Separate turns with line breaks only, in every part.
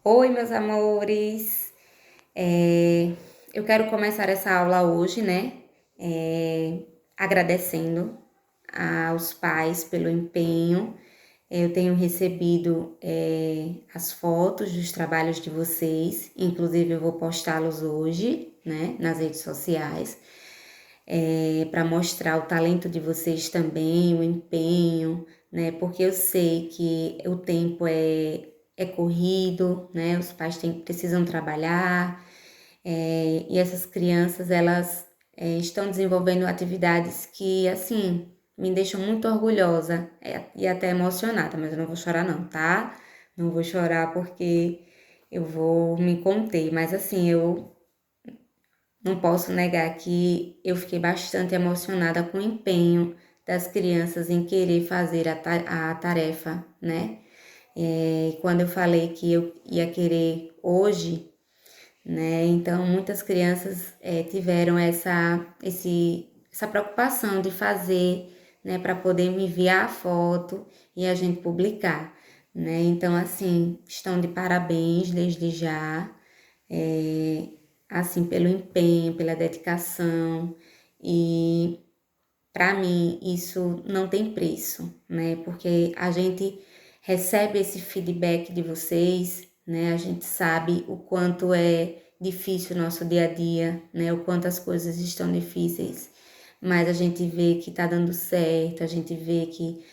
Oi, meus amores. É, eu quero começar essa aula hoje, né? É, agradecendo aos pais pelo empenho. Eu tenho recebido as fotos dos trabalhos de vocês, inclusive eu vou postá-los hoje, né, nas redes sociais, para mostrar o talento de vocês também, o empenho, né? Porque eu sei que o tempo é corrido, né? Os pais precisam trabalhar, e essas crianças, elas estão desenvolvendo atividades que, assim, me deixam muito orgulhosa e até emocionada, mas eu não vou chorar não, tá? Não vou chorar porque eu vou me conter, mas assim, eu não posso negar que eu fiquei bastante emocionada com o empenho das crianças em querer fazer a tarefa, né? Quando eu falei que eu ia querer hoje, né? Então, muitas crianças tiveram essa preocupação de fazer, né? Para poder me enviar a foto e a gente publicar, né? Então, assim, estão de parabéns desde já. É, assim, pelo empenho, pela dedicação, e para mim isso não tem preço, né? Porque a gente recebe esse feedback de vocês, né? A gente sabe o quanto é difícil o nosso dia a dia, né? O quanto as coisas estão difíceis, mas a gente vê que tá dando certo, a gente vê que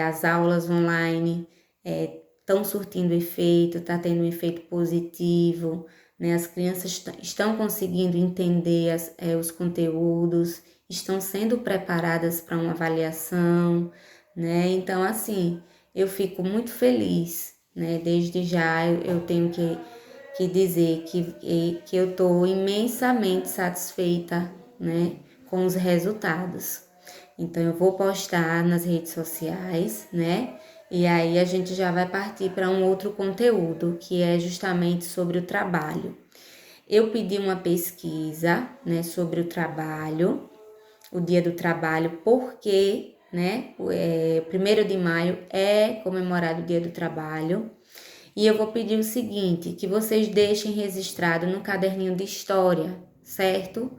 as aulas online estão surtindo efeito, tá tendo um efeito positivo, né? As crianças estão conseguindo entender os conteúdos, estão sendo preparadas para uma avaliação, né? Então, assim, eu fico muito feliz, né? Desde já eu tenho que dizer que eu estou imensamente satisfeita, né? Com os resultados. Então, eu vou postar nas redes sociais, né? E aí a gente já vai partir para um outro conteúdo, que é justamente sobre o trabalho. Eu pedi uma pesquisa, né, sobre o trabalho, o Dia do Trabalho, porque, né, o 1º de maio é comemorado o Dia do Trabalho. E eu vou pedir o seguinte, que vocês deixem registrado no caderninho de história, certo?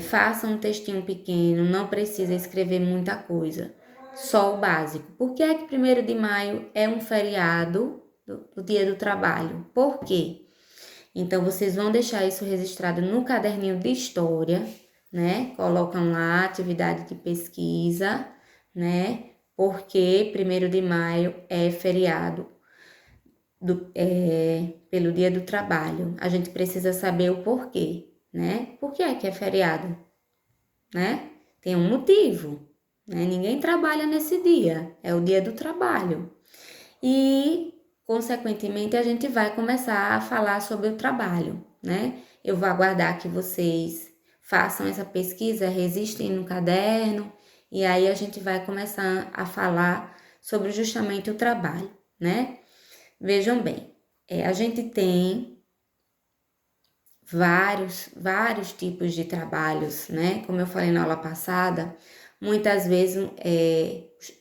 Façam um textinho pequeno, não precisa escrever muita coisa, só o básico. Por que é que 1º de maio é um feriado do Dia do Trabalho? Por quê? Então, vocês vão deixar isso registrado no caderninho de história, né? Colocam lá atividade de pesquisa, né? Porque 1º de maio é feriado pelo Dia do Trabalho. A gente precisa saber o porquê, né? Por que é feriado, né? Tem um motivo, né? Ninguém trabalha nesse dia, é o Dia do Trabalho. E, consequentemente, a gente vai começar a falar sobre o trabalho, né? Eu vou aguardar que vocês façam essa pesquisa, registrem no caderno, e aí a gente vai começar a falar sobre justamente o trabalho, né? Vejam bem, a gente tem vários tipos de trabalhos, né? Como eu falei na aula passada, muitas vezes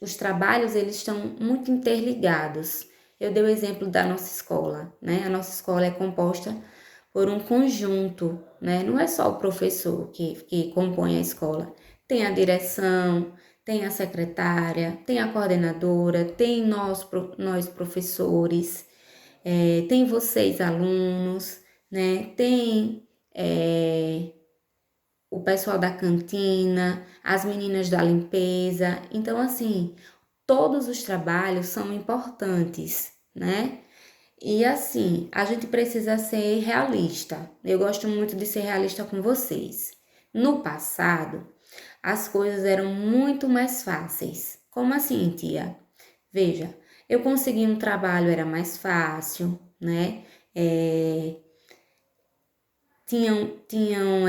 os trabalhos eles estão muito interligados. Eu dei o exemplo da nossa escola, né? A nossa escola é composta por um conjunto, né? Não é só o professor que compõe a escola. Tem a direção, tem a secretária, tem a coordenadora, tem nós professores, tem vocês alunos, né? Tem o pessoal da cantina, as meninas da limpeza. Então, assim, todos os trabalhos são importantes, né? E assim, a gente precisa ser realista. Eu gosto muito de ser realista com vocês. No passado, as coisas eram muito mais fáceis. Como assim, tia? Veja, eu consegui um trabalho, era mais fácil, né? Tinham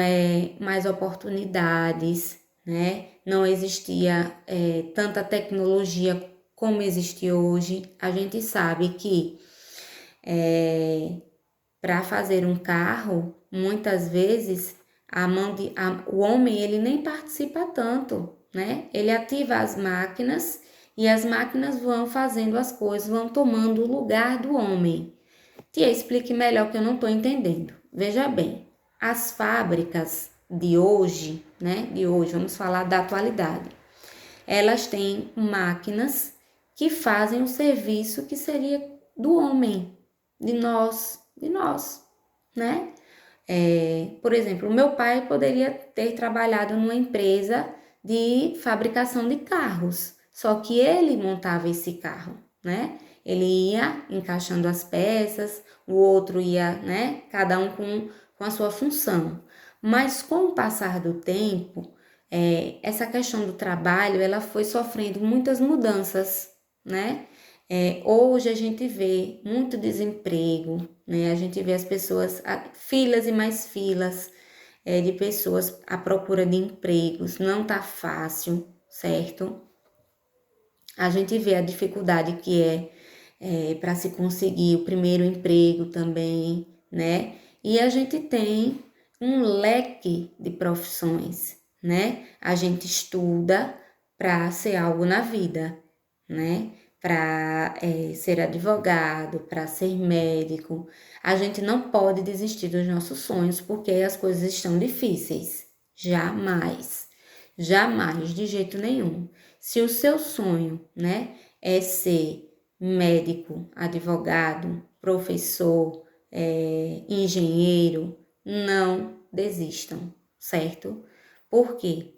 mais oportunidades, né? Não existia tanta tecnologia como existe hoje. A gente sabe que para fazer um carro, muitas vezes o homem ele nem participa tanto, né? Ele ativa as máquinas e as máquinas vão fazendo as coisas, vão tomando o lugar do homem. Tia, explique melhor que eu não estou entendendo. Veja bem, as fábricas de hoje, né? De hoje, vamos falar da atualidade. Elas têm máquinas que fazem o serviço que seria do homem, de nós, né? Por exemplo, o meu pai poderia ter trabalhado numa empresa de fabricação de carros, só que ele montava esse carro, né? Ele ia encaixando as peças, o outro ia, né? Cada um com a sua função. Mas com o passar do tempo, essa questão do trabalho, ela foi sofrendo muitas mudanças, né? Hoje a gente vê muito desemprego, né? A gente vê as pessoas, filas e mais filas de pessoas à procura de empregos. Não tá fácil, certo? A gente vê a dificuldade que para se conseguir o primeiro emprego também, né? E a gente tem um leque de profissões, né? A gente estuda para ser algo na vida, né? Para ser advogado, para ser médico. A gente não pode desistir dos nossos sonhos porque as coisas estão difíceis. Jamais. Jamais, de jeito nenhum. Se o seu sonho, né, é ser médico, advogado, professor, engenheiro, não desistam, certo? Porque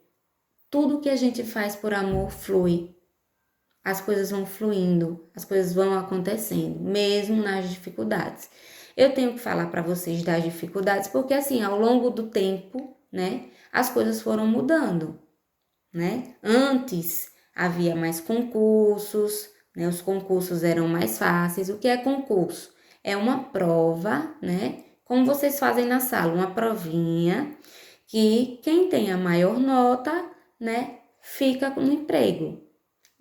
tudo que a gente faz por amor flui. As coisas vão fluindo, as coisas vão acontecendo, mesmo nas dificuldades. Eu tenho que falar para vocês das dificuldades porque assim, ao longo do tempo, né, as coisas foram mudando, né? Antes havia mais concursos, né? Os concursos eram mais fáceis. O que é concurso? É uma prova, né? Como vocês fazem na sala, uma provinha que quem tem a maior nota, né, fica no emprego.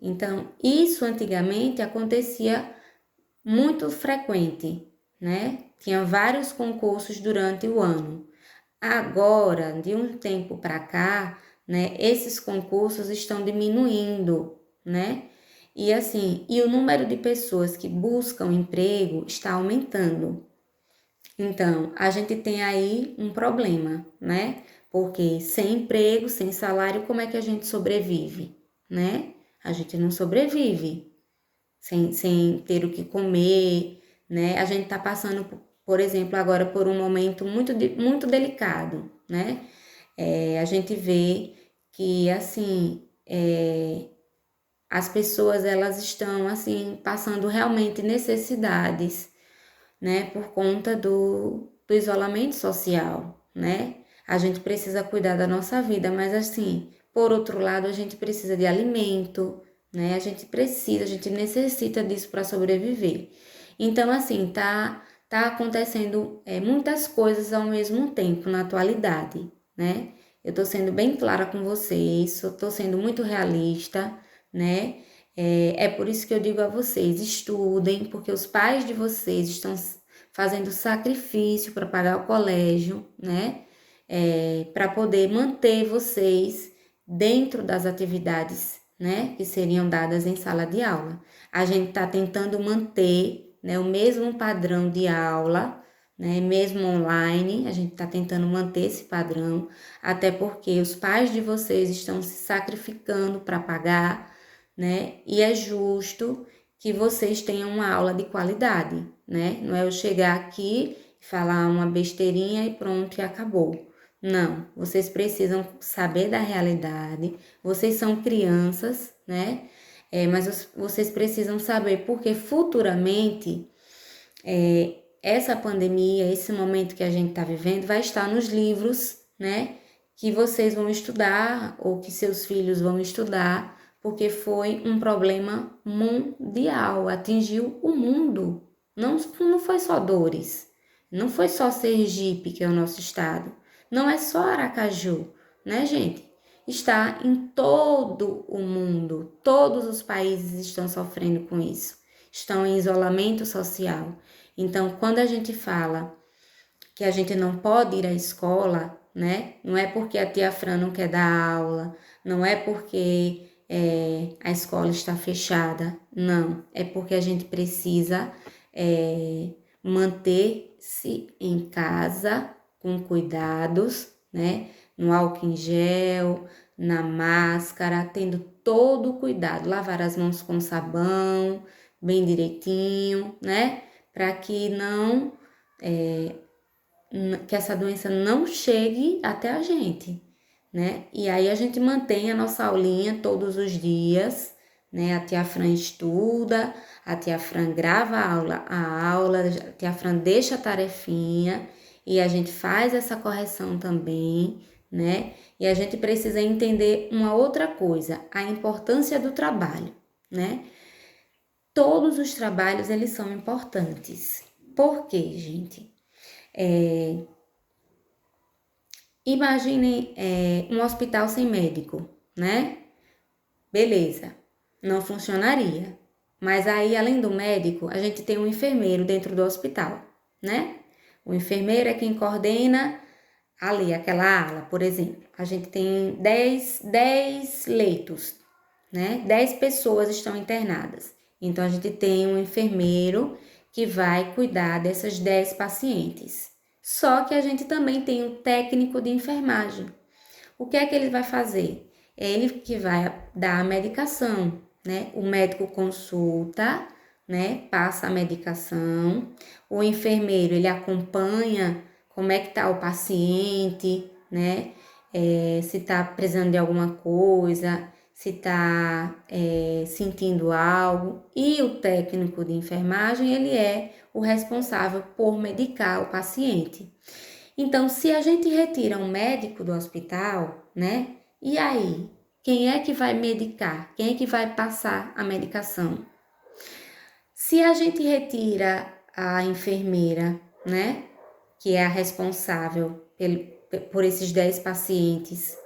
Então, isso antigamente acontecia muito frequente, né? Tinha vários concursos durante o ano. Agora, de um tempo para cá, né, esses concursos estão diminuindo, né? E assim, e o número de pessoas que buscam emprego está aumentando. Então, a gente tem aí um problema, né? Porque sem emprego, sem salário, como é que a gente sobrevive, né? A gente não sobrevive sem ter o que comer, né? A gente tá passando, por exemplo, agora por um momento muito delicado, né? A gente vê que, assim, as pessoas, elas estão, assim, passando realmente necessidades, né? Por conta do isolamento social, né? A gente precisa cuidar da nossa vida, mas, assim, por outro lado, a gente precisa de alimento, né? A gente necessita disso para sobreviver. Então, assim, tá acontecendo muitas coisas ao mesmo tempo na atualidade, né? Eu tô sendo bem clara com vocês, eu tô sendo muito realista, né? É por isso que eu digo a vocês, estudem, porque os pais de vocês estão fazendo sacrifício para pagar o colégio, né? Para poder manter vocês dentro das atividades, né, que seriam dadas em sala de aula. A gente está tentando manter, né, o mesmo padrão de aula, né, mesmo online, a gente está tentando manter esse padrão, até porque os pais de vocês estão se sacrificando para pagar, né, e é justo que vocês tenham uma aula de qualidade, né, não é eu chegar aqui e falar uma besteirinha e pronto, e acabou. Não, vocês precisam saber da realidade, vocês são crianças, né? Mas vocês precisam saber porque futuramente essa pandemia, esse momento que a gente está vivendo, vai estar nos livros, né? Que vocês vão estudar ou que seus filhos vão estudar, porque foi um problema mundial, atingiu o mundo. Não foi só Dores, não foi só Sergipe, que é o nosso estado. Não é só Aracaju, né, gente? Está em todo o mundo. Todos os países estão sofrendo com isso. Estão em isolamento social. Então, quando a gente fala que a gente não pode ir à escola, né? Não é porque a tia Fran não quer dar aula, não é porque a escola está fechada, não. É porque a gente precisa manter-se em casa com cuidados, né? No álcool em gel, na máscara, tendo todo o cuidado, lavar as mãos com sabão, bem direitinho, né? Para que que essa doença não chegue até a gente, né? E aí a gente mantém a nossa aulinha todos os dias, né? A tia Fran estuda, a tia Fran grava a aula, a tia Fran deixa a tarefinha e a gente faz essa correção também, né? E a gente precisa entender uma outra coisa, a importância do trabalho, né? Todos os trabalhos, eles são importantes. Por quê, gente? Imagine um hospital sem médico, né? Beleza, não funcionaria. Mas aí, além do médico, a gente tem um enfermeiro dentro do hospital, né? O enfermeiro é quem coordena ali aquela ala, por exemplo. A gente tem 10 leitos, né? 10 pessoas estão internadas. Então, a gente tem um enfermeiro que vai cuidar dessas 10 pacientes. Só que a gente também tem um técnico de enfermagem. O que é que ele vai fazer? É ele que vai dar a medicação, né? O médico consulta, né? Passa a medicação. O enfermeiro, ele acompanha como é que tá o paciente, né? Se tá precisando de alguma coisa, se tá sentindo algo. E o técnico de enfermagem, ele é o responsável por medicar o paciente. Então, se a gente retira um médico do hospital, né? E aí? Quem é que vai medicar? Quem é que vai passar a medicação? Se a gente retira a enfermeira, né? Que é a responsável por esses 10 pacientes,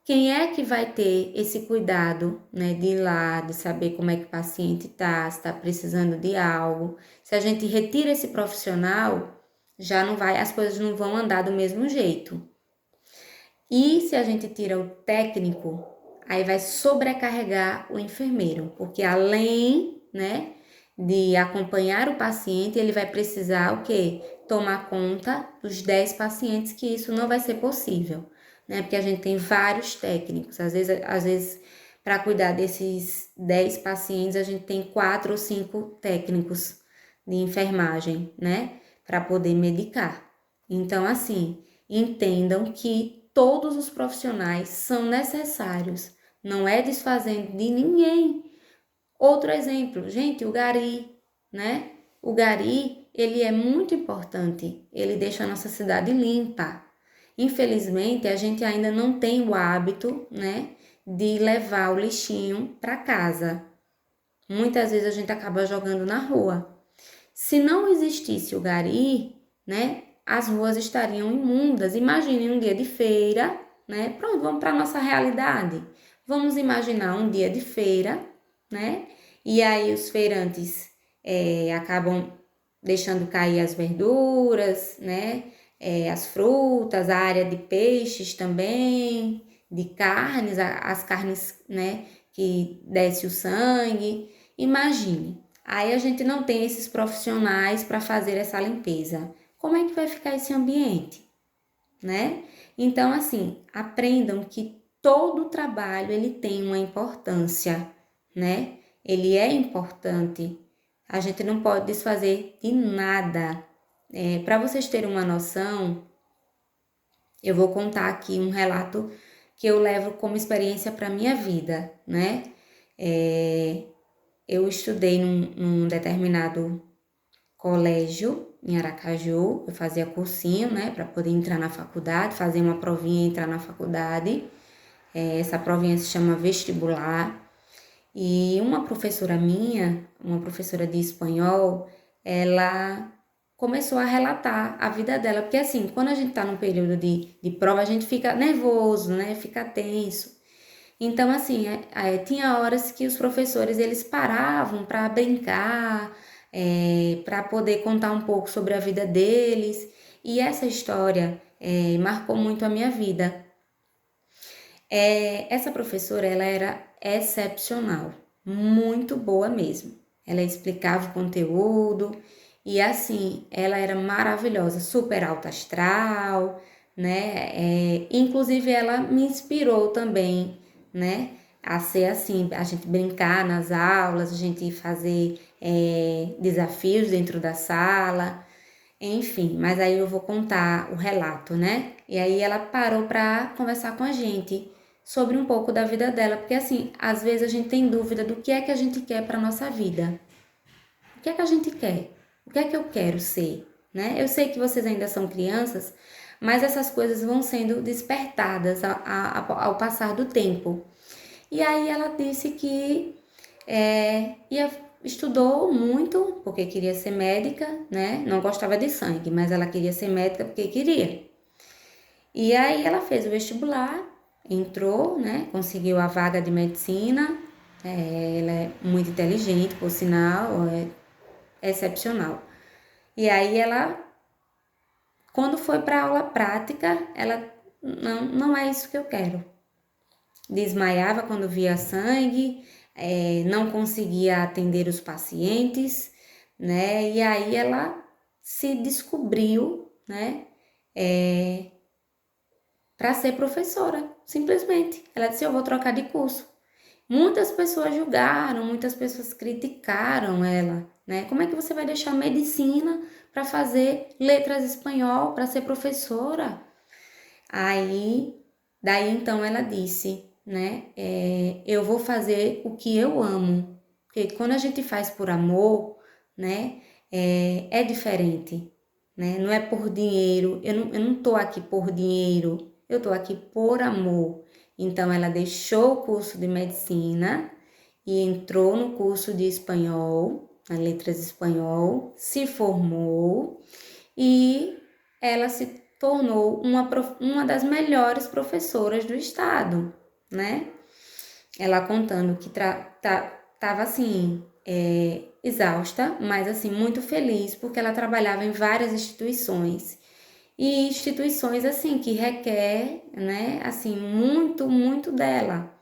quem é que vai ter esse cuidado, né? De ir lá, de saber como é que o paciente tá, se está precisando de algo. Se a gente retira esse profissional, já não vai, as coisas não vão andar do mesmo jeito. E se a gente tira o técnico, aí vai sobrecarregar o enfermeiro, porque além, né, de acompanhar o paciente, ele vai precisar o quê? Tomar conta dos 10 pacientes, que isso não vai ser possível, né? Porque a gente tem vários técnicos, às vezes para cuidar desses 10 pacientes, a gente tem 4 ou 5 técnicos de enfermagem, né? Para poder medicar. Então, assim, entendam que todos os profissionais são necessários, não é desfazendo de ninguém. Outro exemplo, gente, o gari, né? O gari, ele é muito importante, ele deixa a nossa cidade limpa. Infelizmente, a gente ainda não tem o hábito, né, de levar o lixinho para casa. Muitas vezes a gente acaba jogando na rua. Se não existisse o gari, né, as ruas estariam imundas. Imagine um dia de feira, né? Pronto, vamos para a nossa realidade. Vamos imaginar um dia de feira, né? E aí os feirantes acabam deixando cair as verduras, né? As frutas, a área de peixes também, de carnes, as carnes, né? Que desce o sangue. Imagine. Aí a gente não tem esses profissionais para fazer essa limpeza. Como é que vai ficar esse ambiente, né? Então, assim, aprendam que todo trabalho ele tem uma importância, né? Ele é importante. A gente não pode desfazer de nada. Para vocês terem uma noção, eu vou contar aqui um relato que eu levo como experiência para minha vida, né? Eu estudei num determinado colégio em Aracaju, eu fazia cursinho, né, para poder entrar na faculdade, fazer uma provinha e entrar na faculdade. Essa provinha se chama vestibular. E uma professora minha, uma professora de espanhol, ela começou a relatar a vida dela, porque assim, quando a gente tá num período de prova, a gente fica nervoso, né, fica tenso. Então, assim, tinha horas que os professores, eles paravam para brincar, para poder contar um pouco sobre a vida deles. E essa história marcou muito a minha vida. Essa professora, ela era excepcional, muito boa mesmo. Ela explicava o conteúdo E assim, ela era maravilhosa, super alta astral, né? Inclusive ela me inspirou também, né? A ser assim, a gente brincar nas aulas, a gente fazer desafios dentro da sala, enfim. Mas aí eu vou contar o relato, né? E aí ela parou para conversar com a gente sobre um pouco da vida dela, porque assim, às vezes a gente tem dúvida do que é que a gente quer para nossa vida. O que é que a gente quer? O que é que eu quero ser? Né? Eu sei que vocês ainda são crianças, mas essas coisas vão sendo despertadas ao passar do tempo. E aí ela disse que estudou muito porque queria ser médica, né? Não gostava de sangue, mas ela queria ser médica porque queria. E aí ela fez o vestibular, entrou, né? Conseguiu a vaga de medicina. Ela é muito inteligente, por sinal, é excepcional. E aí ela, quando foi para aula prática, ela não é isso que eu quero. Desmaiava quando via sangue, não conseguia atender os pacientes, né? E aí ela se descobriu, né? Para ser professora, simplesmente. Ela disse: eu vou trocar de curso. Muitas pessoas julgaram, muitas pessoas criticaram ela, né? Como é que você vai deixar medicina para fazer letras espanhol, para ser professora? Aí, daí então ela disse, né? Eu vou fazer o que eu amo, porque quando a gente faz por amor, né? É diferente, né? Não é por dinheiro. Eu não tô aqui por dinheiro. Eu tô aqui por amor. Então ela deixou o curso de medicina e entrou no curso de espanhol, nas letras espanhol, se formou e ela se tornou uma das melhores professoras do estado, né? Ela contando que tava assim, exausta, mas assim, muito feliz, porque ela trabalhava em várias instituições. E instituições assim que requer, né, assim, muito, muito dela,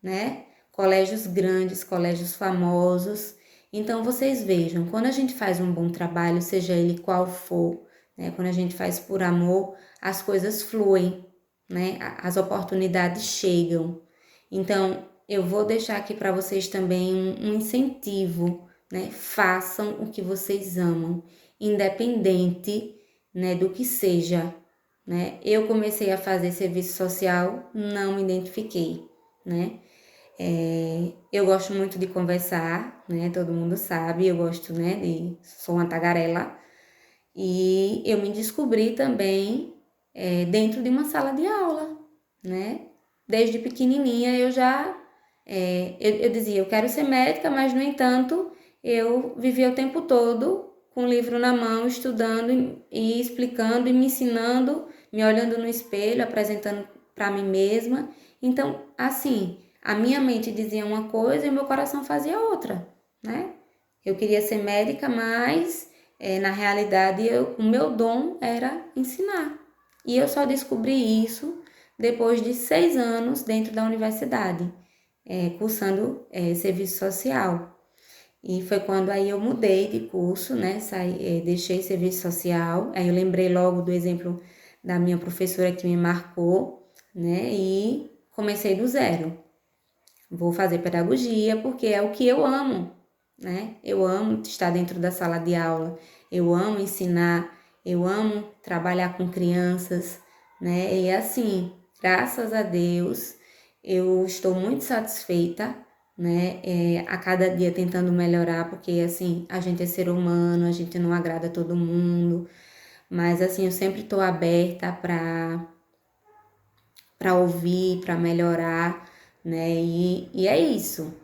né? Colégios grandes, colégios famosos. Então vocês vejam, quando a gente faz um bom trabalho, seja ele qual for, né? Quando a gente faz por amor, as coisas fluem, né? As oportunidades chegam. Então, eu vou deixar aqui para vocês também um incentivo, né? Façam o que vocês amam, independente, né, do que seja, né? Eu comecei a fazer serviço social, não me identifiquei, né? Eu gosto muito de conversar, né? Todo mundo sabe, eu gosto, né? Sou uma tagarela. E eu me descobri também dentro de uma sala de aula, né? Desde pequenininha eu já eu dizia, eu quero ser médica, mas no entanto eu vivia o tempo todo com o livro na mão, estudando e explicando e me ensinando, me olhando no espelho, apresentando para mim mesma. Então, assim, a minha mente dizia uma coisa e o meu coração fazia outra, né? Eu queria ser médica, mas na realidade o meu dom era ensinar. E eu só descobri isso depois de 6 anos dentro da universidade, cursando serviço social. E foi quando aí eu mudei de curso, né? Deixei serviço social. Aí eu lembrei logo do exemplo da minha professora que me marcou, né? E comecei do zero. Vou fazer pedagogia porque é o que eu amo, né? Eu amo estar dentro da sala de aula, eu amo ensinar, eu amo trabalhar com crianças, né? E assim, graças a Deus, eu estou muito satisfeita, né? A cada dia tentando melhorar, porque assim, a gente é ser humano, a gente não agrada todo mundo, mas assim, eu sempre estou aberta para ouvir, para melhorar, né? E é isso.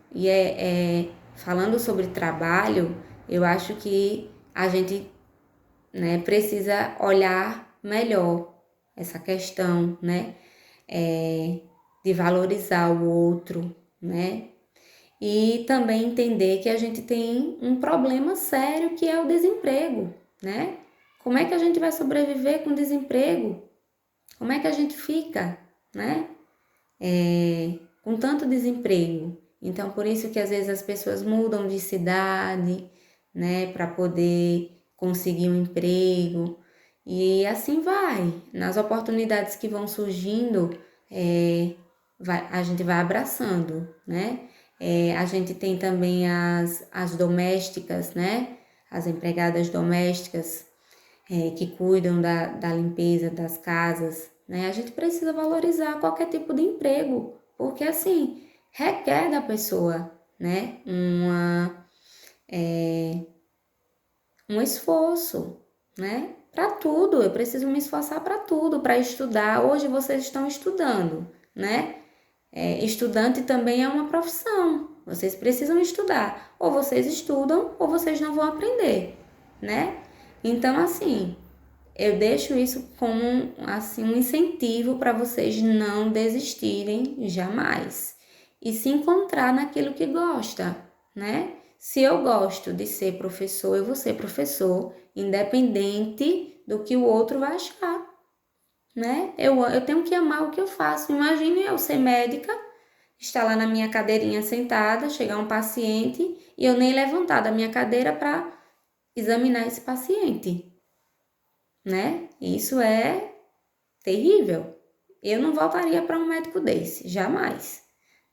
Falando sobre trabalho, eu acho que a gente, né, precisa olhar melhor essa questão, né? De valorizar o outro, né? E também entender que a gente tem um problema sério que é o desemprego, né? Como é que a gente vai sobreviver com desemprego? Como é que a gente fica, né? Com tanto desemprego. Então, por isso que às vezes as pessoas mudam de cidade, né, para poder conseguir um emprego, e assim vai. Nas oportunidades que vão surgindo, a gente vai abraçando, né? A gente tem também as domésticas, né? As empregadas domésticas, que cuidam da limpeza das casas, né? A gente precisa valorizar qualquer tipo de emprego, porque assim, requer da pessoa, né? Um esforço, né? Para tudo, eu preciso me esforçar para tudo, para estudar. Hoje vocês estão estudando, né? Estudante também é uma profissão. Vocês precisam estudar. Ou vocês estudam, ou vocês não vão aprender, né? Então, assim, eu deixo isso como assim, um incentivo para vocês não desistirem jamais. E se encontrar naquilo que gosta, né? Se eu gosto de ser professor, eu vou ser professor, independente do que o outro vai achar, né? Eu tenho que amar o que eu faço. Imagine eu ser médica, estar lá na minha cadeirinha sentada, chegar um paciente e eu nem levantar da minha cadeira para examinar esse paciente, né? Isso é terrível. Eu não voltaria para um médico desse, jamais.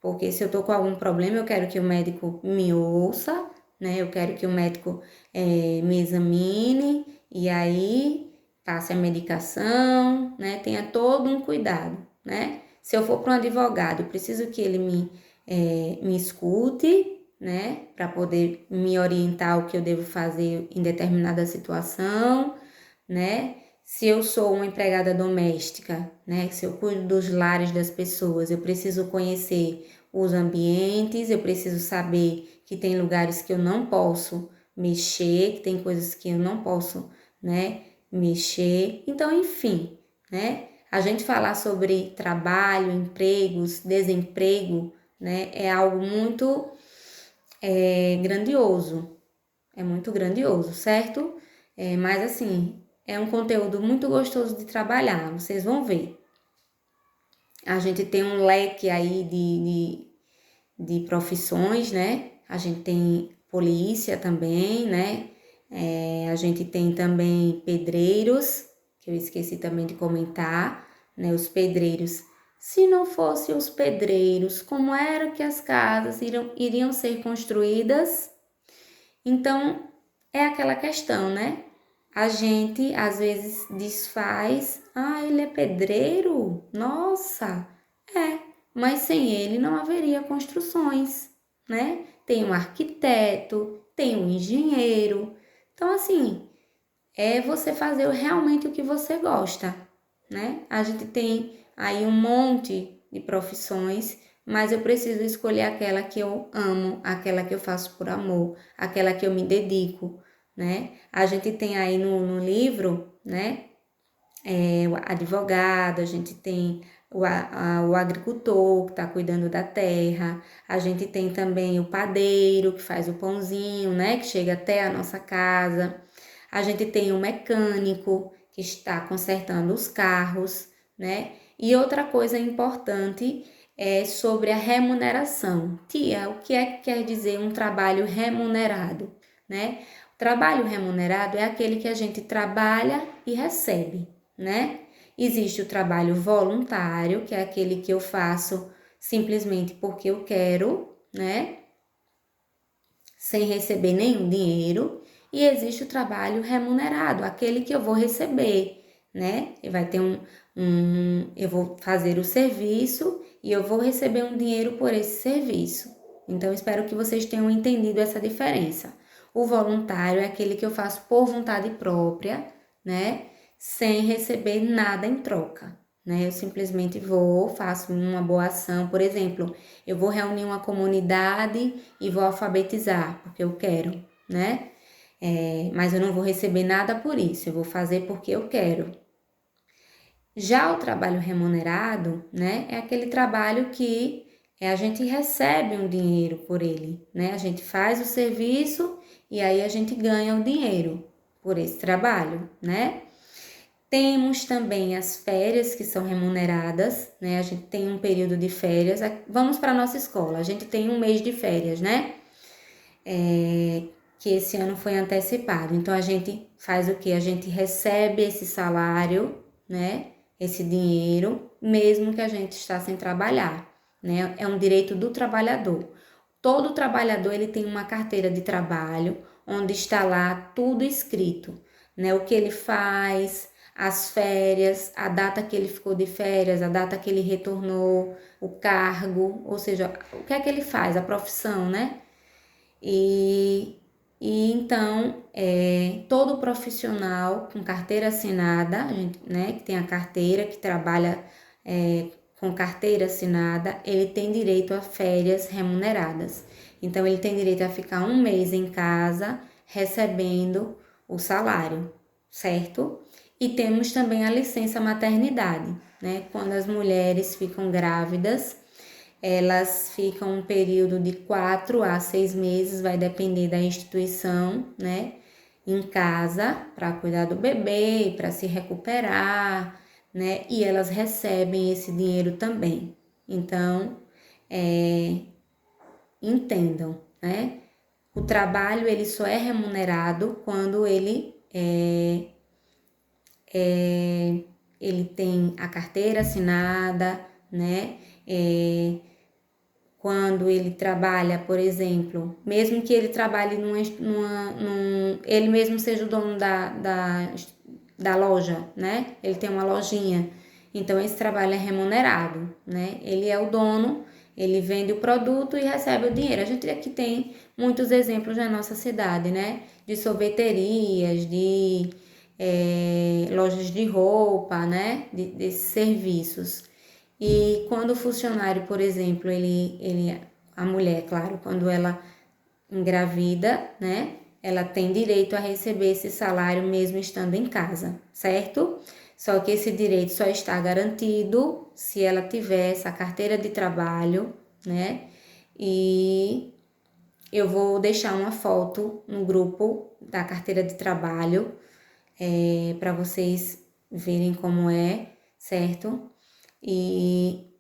Porque se eu tô com algum problema, eu quero que o médico me ouça, né? Eu quero que o médico me examine e aí passe a medicação, né? Tenha todo um cuidado, né? Se eu for para um advogado, eu preciso que ele me escute, né? Para poder me orientar o que eu devo fazer em determinada situação, né? Se eu sou uma empregada doméstica, né? Se eu cuido dos lares das pessoas, eu preciso conhecer os ambientes, eu preciso saber que tem lugares que eu não posso mexer, que tem coisas que eu não posso, né, mexer. Então, enfim, né? A gente falar sobre trabalho, empregos, desemprego, né, é algo muito grandioso. É muito grandioso, certo? Mas assim, é um conteúdo muito gostoso de trabalhar, vocês vão ver. A gente tem um leque aí de profissões, né? A gente tem polícia também, né? A gente tem também pedreiros, que eu esqueci também de comentar, né? Os pedreiros. Se não fossem os pedreiros, como era que as casas iriam ser construídas? Então, é aquela questão, né? A gente às vezes desfaz, ele é pedreiro? Nossa, mas sem ele não haveria construções, né? Tem um arquiteto, tem um engenheiro. Então, assim, é você fazer realmente o que você gosta, né? A gente tem aí um monte de profissões, mas eu preciso escolher aquela que eu amo, aquela que eu faço por amor, aquela que eu me dedico, né? A gente tem aí no livro, né? O advogado, a gente tem o agricultor que está cuidando da terra, a gente tem também o padeiro que faz o pãozinho, né? Que chega até a nossa casa. A gente tem o mecânico que está consertando os carros, né? E outra coisa importante é sobre a remuneração. Tia, o que é que quer dizer um trabalho remunerado, né? O trabalho remunerado é aquele que a gente trabalha e recebe, né? Existe o trabalho voluntário, que é aquele que eu faço simplesmente porque eu quero, né? Sem receber nenhum dinheiro. E existe o trabalho remunerado, aquele que eu vou receber, né? E vai ter eu vou fazer o serviço e eu vou receber um dinheiro por esse serviço. Então, espero que vocês tenham entendido essa diferença. O voluntário é aquele que eu faço por vontade própria, né? Sem receber nada em troca, né? Eu simplesmente vou, faço uma boa ação, por exemplo, eu vou reunir uma comunidade e vou alfabetizar, porque eu quero, né? Mas eu não vou receber nada por isso, eu vou fazer porque eu quero. Já o trabalho remunerado, né, é aquele trabalho que a gente recebe um dinheiro por ele, né? A gente faz o serviço e aí a gente ganha o dinheiro por esse trabalho, né? Temos também as férias que são remuneradas, né? A gente tem um período de férias. Vamos para a nossa escola, a gente tem um mês de férias, né? que esse ano foi antecipado. Então, a gente faz o quê? A gente recebe esse salário, né? Esse dinheiro, mesmo que a gente está sem trabalhar, né? É um direito do trabalhador. Todo trabalhador, ele tem uma carteira de trabalho, onde está lá tudo escrito, né? O que ele faz, as férias, a data que ele ficou de férias, a data que ele retornou, o cargo, ou seja, o que é que ele faz, a profissão, né? E, e então, todo profissional com carteira assinada, a gente, né, que tem a carteira, que trabalha com carteira assinada, ele tem direito a férias remuneradas. Então, ele tem direito a ficar um mês em casa recebendo o salário, certo? E temos também a licença maternidade, né? Quando as mulheres ficam grávidas, elas ficam um período de 4 a 6 meses, vai depender da instituição, né? Em casa, para cuidar do bebê, para se recuperar, né? E elas recebem esse dinheiro também. Então, entendam, né? O trabalho, ele só é remunerado quando ele tem a carteira assinada, né? Quando ele trabalha, por exemplo, mesmo que ele trabalhe ele mesmo seja o dono da loja, né? Ele tem uma lojinha, então esse trabalho é remunerado, né? Ele é o dono, ele vende o produto e recebe o dinheiro. A gente aqui tem muitos exemplos na nossa cidade, né? De sorveterias, de lojas de roupa, né? Desses serviços. E quando o funcionário, por exemplo, a mulher, claro, quando ela engravida, né, ela tem direito a receber esse salário mesmo estando em casa, certo? Só que esse direito só está garantido se ela tiver essa carteira de trabalho, né? E eu vou deixar uma foto no grupo da carteira de trabalho para vocês verem como é, certo? E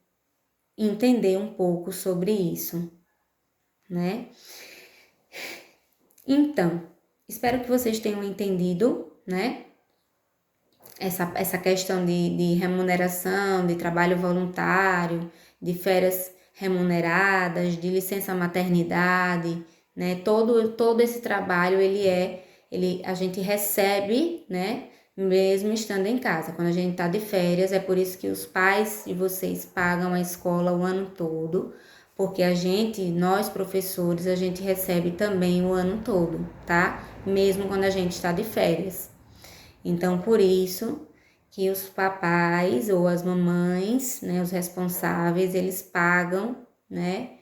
entender um pouco sobre isso, né? Então, espero que vocês tenham entendido, né? Essa questão de remuneração, de trabalho voluntário, de férias remuneradas, de licença maternidade, né? Todo esse trabalho, a gente recebe, né? Mesmo estando em casa. Quando a gente tá de férias, é por isso que os pais de vocês pagam a escola o ano todo, porque nós professores, a gente recebe também o ano todo, tá? Mesmo quando a gente está de férias. Então, por isso que os papais ou as mamães, né, os responsáveis, eles pagam, né,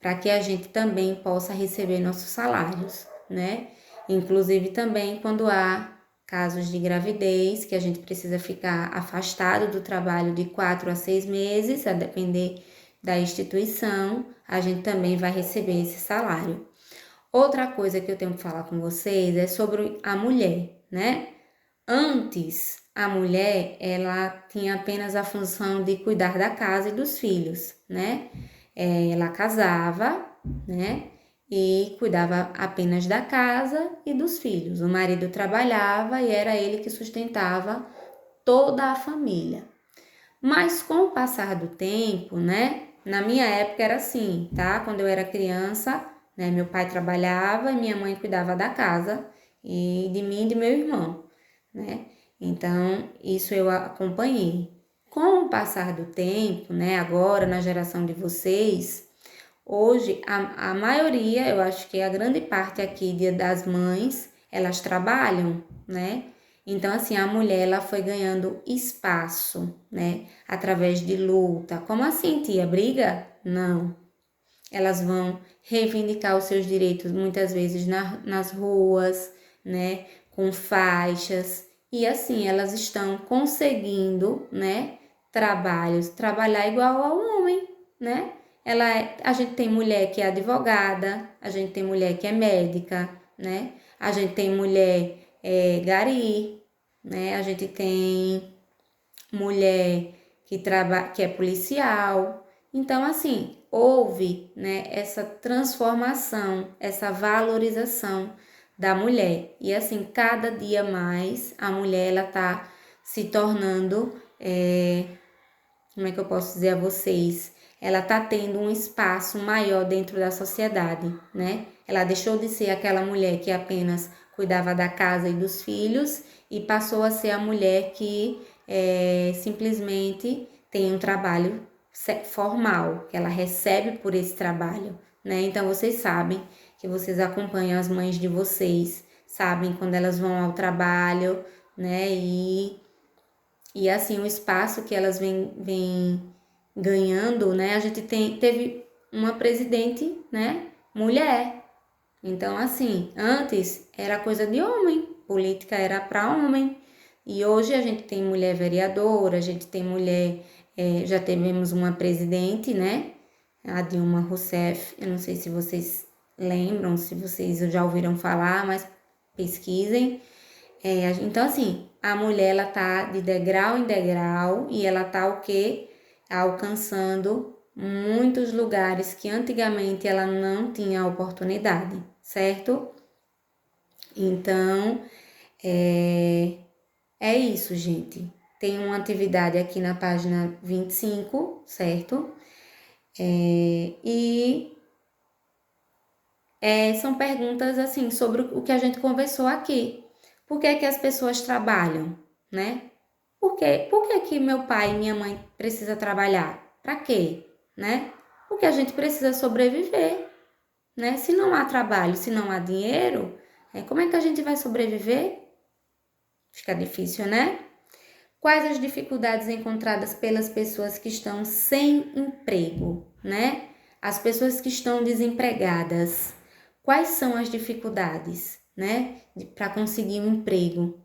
para que a gente também possa receber nossos salários, né? Inclusive também quando há casos de gravidez, que a gente precisa ficar afastado do trabalho de 4 a 6 meses, a depender da instituição, a gente também vai receber esse salário. Outra coisa que eu tenho que falar com vocês é sobre a mulher, né? Antes, a mulher, ela tinha apenas a função de cuidar da casa e dos filhos, né? Ela casava, né? E cuidava apenas da casa e dos filhos. O marido trabalhava e era ele que sustentava toda a família. Mas com o passar do tempo, né? Na minha época era assim, tá? Quando eu era criança, né? Meu pai trabalhava e minha mãe cuidava da casa e de mim e de meu irmão, né? Então, isso eu acompanhei. Com o passar do tempo, né? Agora, na geração de vocês, hoje, a maioria, eu acho que a grande parte aqui das mães, elas trabalham, né? Então, assim, a mulher, ela foi ganhando espaço, né? Através de luta. Como assim, tia? Briga? Não. Elas vão reivindicar os seus direitos, muitas vezes nas ruas, né? Com faixas. E assim, elas estão conseguindo, né? Trabalhar igual ao homem, né? A gente tem mulher que é advogada, a gente tem mulher que é médica, né? A gente tem mulher gari, né? A gente tem mulher que é policial. Então, assim, houve, né, essa transformação, essa valorização da mulher. E assim, cada dia mais a mulher ela tá se tornando, como é que eu posso dizer a vocês? Ela tá tendo um espaço maior dentro da sociedade, né? Ela deixou de ser aquela mulher que apenas cuidava da casa e dos filhos e passou a ser a mulher que simplesmente tem um trabalho formal, que ela recebe por esse trabalho, né? Então vocês sabem que vocês acompanham as mães de vocês, sabem quando elas vão ao trabalho, né? E assim, o espaço que elas vêm ganhando, né? A gente teve uma presidente, né? Mulher. Então, assim, antes era coisa de homem, política era para homem. E hoje a gente tem mulher vereadora, a gente tem mulher, já tivemos uma presidente, né? A Dilma Rousseff, eu não sei se vocês lembram, se vocês já ouviram falar, mas pesquisem. Então, assim, a mulher, ela tá de degrau em degrau e ela tá o quê? Alcançando muitos lugares que antigamente ela não tinha oportunidade, certo? Então, é isso, gente. Tem uma atividade aqui na página 25, certo? São perguntas, assim, sobre o que a gente conversou aqui. Por que é que as pessoas trabalham, né? Por que que meu pai e minha mãe precisam trabalhar? Para quê, né? Porque a gente precisa sobreviver, né? Se não há trabalho, se não há dinheiro, como é que a gente vai sobreviver? Fica difícil, né? Quais as dificuldades encontradas pelas pessoas que estão sem emprego, né? As pessoas que estão desempregadas. Quais são as dificuldades, né? Para conseguir um emprego?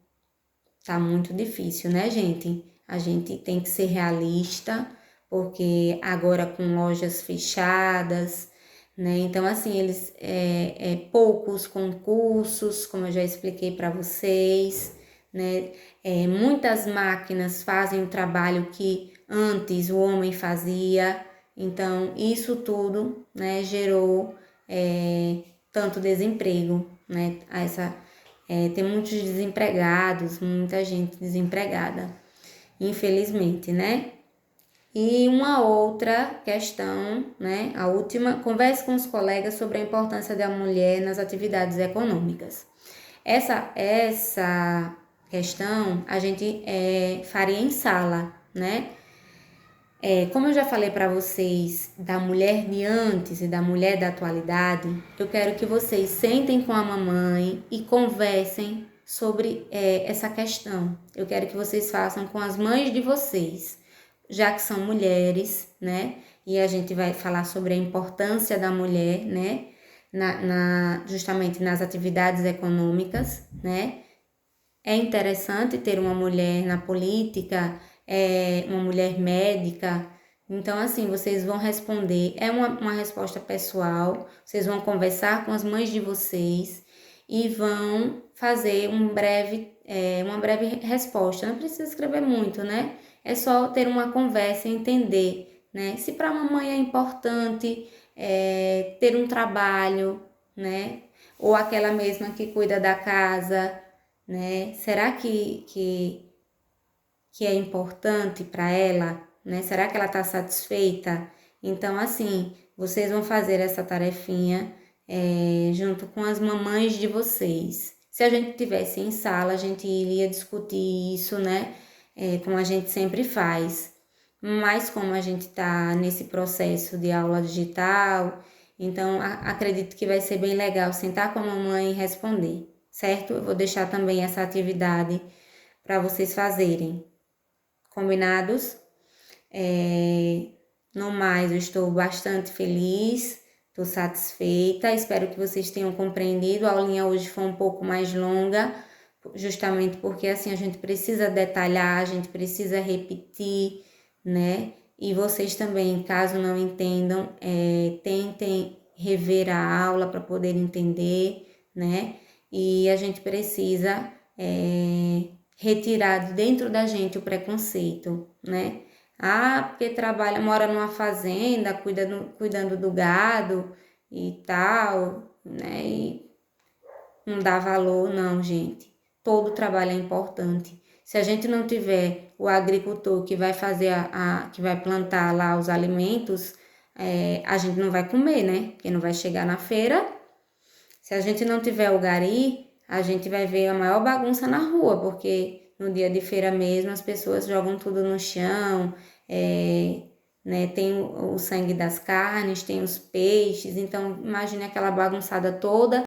Tá muito difícil, né, gente? A gente tem que ser realista, porque agora com lojas fechadas, né? Então, assim, eles poucos concursos, como eu já expliquei para vocês, né? Muitas máquinas fazem o trabalho que antes o homem fazia. Então, isso tudo, né, gerou tanto desemprego, né? Tem muitos desempregados, muita gente desempregada, infelizmente, né? E uma outra questão, né? A última, converse com os colegas sobre a importância da mulher nas atividades econômicas. Essa questão a gente faria em sala, né? Como eu já falei para vocês da mulher de antes e da mulher da atualidade, eu quero que vocês sentem com a mamãe e conversem sobre essa questão. Eu quero que vocês façam com as mães de vocês, já que são mulheres, né? E a gente vai falar sobre a importância da mulher, né? Justamente nas atividades econômicas, né? É interessante ter uma mulher na política, uma mulher médica. Então, assim, vocês vão responder. É uma resposta pessoal. Vocês vão conversar com as mães de vocês e vão fazer uma breve resposta. Não precisa escrever muito, né? É só ter uma conversa e entender, né? Se para a mamãe é importante ter um trabalho, né? Ou aquela mesma que cuida da casa, né? Será que é importante para ela, né? Será que ela está satisfeita? Então, assim, vocês vão fazer essa tarefinha junto com as mamães de vocês. Se a gente tivesse em sala, a gente iria discutir isso, né? Como a gente sempre faz. Mas como a gente está nesse processo de aula digital, então acredito que vai ser bem legal sentar com a mamãe e responder, certo? Eu vou deixar também essa atividade para vocês fazerem. Combinados? No mais, eu estou bastante feliz, estou satisfeita, espero que vocês tenham compreendido. A aulinha hoje foi um pouco mais longa, justamente porque assim a gente precisa detalhar, a gente precisa repetir, né? E vocês também, caso não entendam, tentem rever a aula para poder entender, né? E a gente precisa retirar de dentro da gente o preconceito, né? Ah, porque trabalha, mora numa fazenda, cuidando do gado e tal, né? E não dá valor, não, gente. Todo trabalho é importante. Se a gente não tiver o agricultor que vai fazer que vai plantar lá os alimentos, a gente não vai comer, né? Porque não vai chegar na feira. Se a gente não tiver o gari, a gente vai ver a maior bagunça na rua, porque no dia de feira mesmo as pessoas jogam tudo no chão, né? Tem o sangue das carnes, tem os peixes, então imagine aquela bagunçada toda.